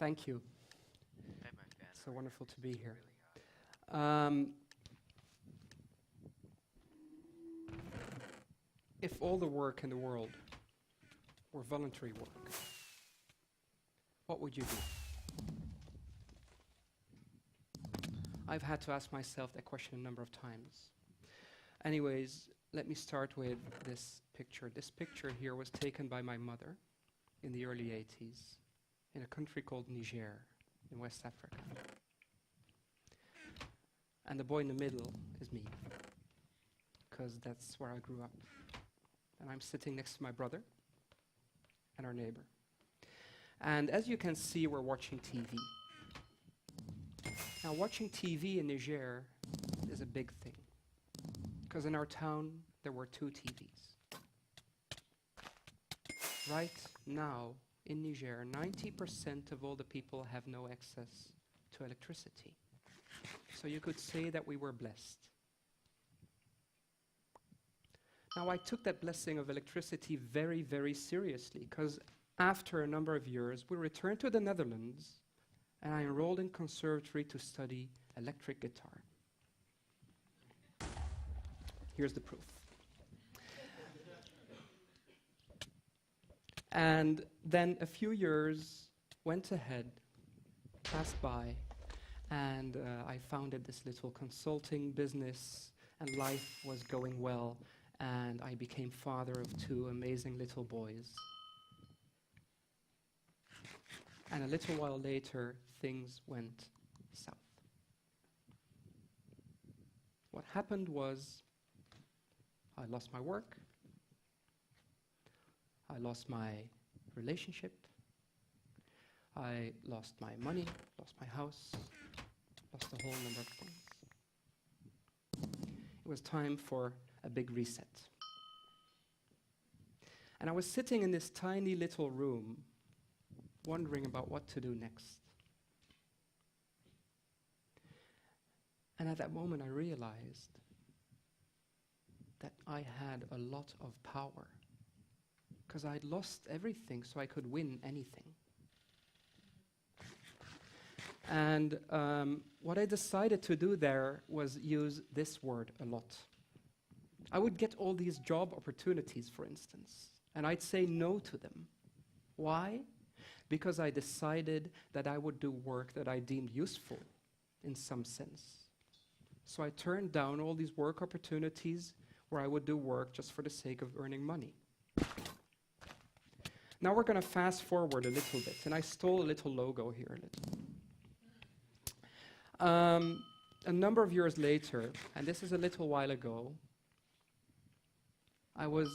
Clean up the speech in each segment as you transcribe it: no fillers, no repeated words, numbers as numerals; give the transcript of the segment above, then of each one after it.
Thank you. Hey, my fan. So wonderful to be here. Really hot. If all the work in the world were voluntary work, what would you do? I've had to ask myself that question a number of times. Anyways, let me start with this picture. This picture here was taken by my mother in the early 80s in a country called Niger in West Africa. And the boy in the middle is me, because that's where I grew up. And I'm sitting next to my brother and our neighbor. And as you can see, we're watching TV. Now, watching TV in Niger is a big thing, because in our town, there were 2 TVs. Right now, in Niger, 90% of all the people have no access to electricity. So you could say that we were blessed. Now, I took that blessing of electricity very, very seriously, because after a number of years, we returned to the Netherlands, and I enrolled in conservatory to study electric guitar. Here's the proof. And then a few years went ahead, passed by, and I founded this little consulting business, and life was going well, and I became father of 2 amazing little boys. And a little while later, things went south. What happened was, I lost my work, I lost my relationship, I lost my money, lost my house, lost a whole number of things. It was time for a big reset. And I was sitting in this tiny little room, wondering about what to do next. And at that moment, I realized that I had a lot of power, because I'd lost everything, so I could win anything. And what I decided to do there was use this word a lot. I would get all these job opportunities, for instance, and I'd say no to them. Why? Because I decided that I would do work that I deemed useful in some sense. So I turned down all these work opportunities where I would do work just for the sake of earning money. Now we're going to fast forward a little bit, and I stole a little logo here. A number of years later, and this is a little while ago, I was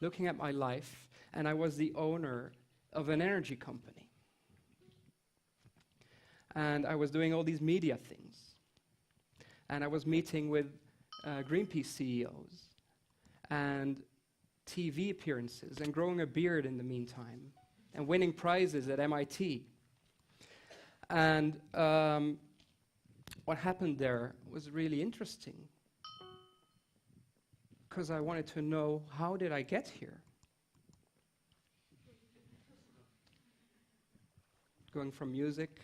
looking at my life, and I was the owner of an energy company. And I was doing all these media things. And I was meeting with Greenpeace CEOs and TV appearances and growing a beard in the meantime and winning prizes at MIT. And what happened there was really interesting, because I wanted to know, how did I get here? Going from music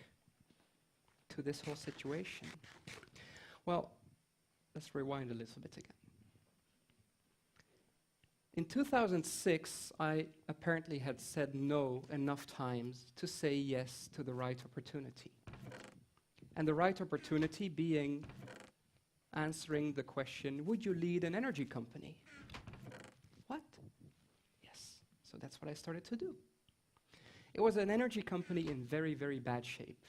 to this whole situation. Well, let's rewind a little bit again. In 2006, I apparently had said no enough times to say yes to the right opportunity. And the right opportunity being answering the question, would you lead an energy company? What? Yes. So that's what I started to do. It was an energy company in very, very bad shape.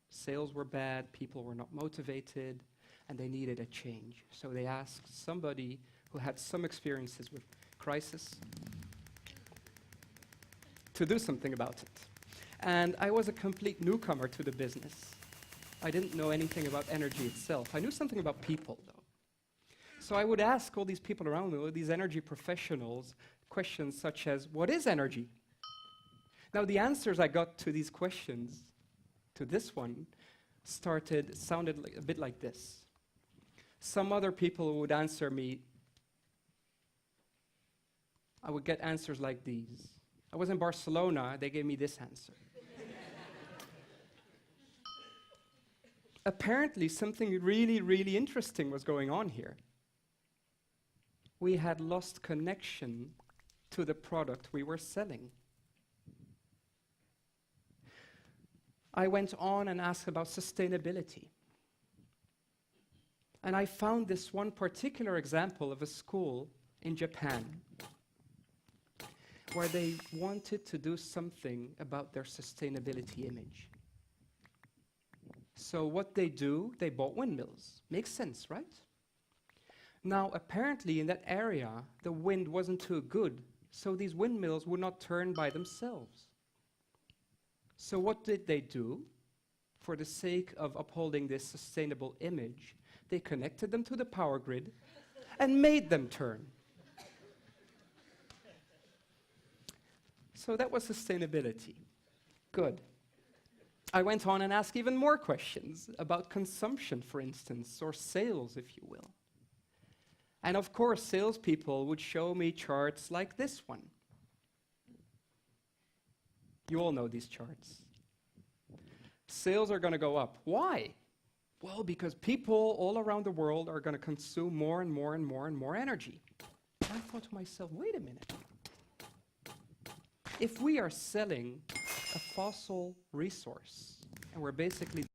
Sales were bad, people were not motivated, and they needed a change. So they asked somebody who had some experiences with crisis to do something about it. And I was a complete newcomer to the business. I didn't know anything about energy itself. I knew something about people, though. So I would ask all these people around me, all these energy professionals, questions such as, what is energy? Now, the answers I got to these questions, to this one, sounded a bit like this. Some other people would answer me, I would get answers like these. I was in Barcelona, they gave me this answer. apparently something really, really interesting was going on here. We had lost connection to the product we were selling. I went on and asked about sustainability. And I found this one particular example of a school in Japan where they wanted to do something about their sustainability image. So what they do, they bought windmills. Makes sense, right? Now, apparently in that area, the wind wasn't too good, so these windmills would not turn by themselves. So what did they do? For the sake of upholding this sustainable image, they connected them to the power grid and made them turn. So that was sustainability. Good. I went on and asked even more questions about consumption, for instance, or sales, if you will. And of course, salespeople would show me charts like this one. You all know these charts. Sales are going to go up. Why? Well, because people all around the world are going to consume more and more and more and more energy. I thought to myself, wait a minute. If we are selling a fossil resource, and we're basically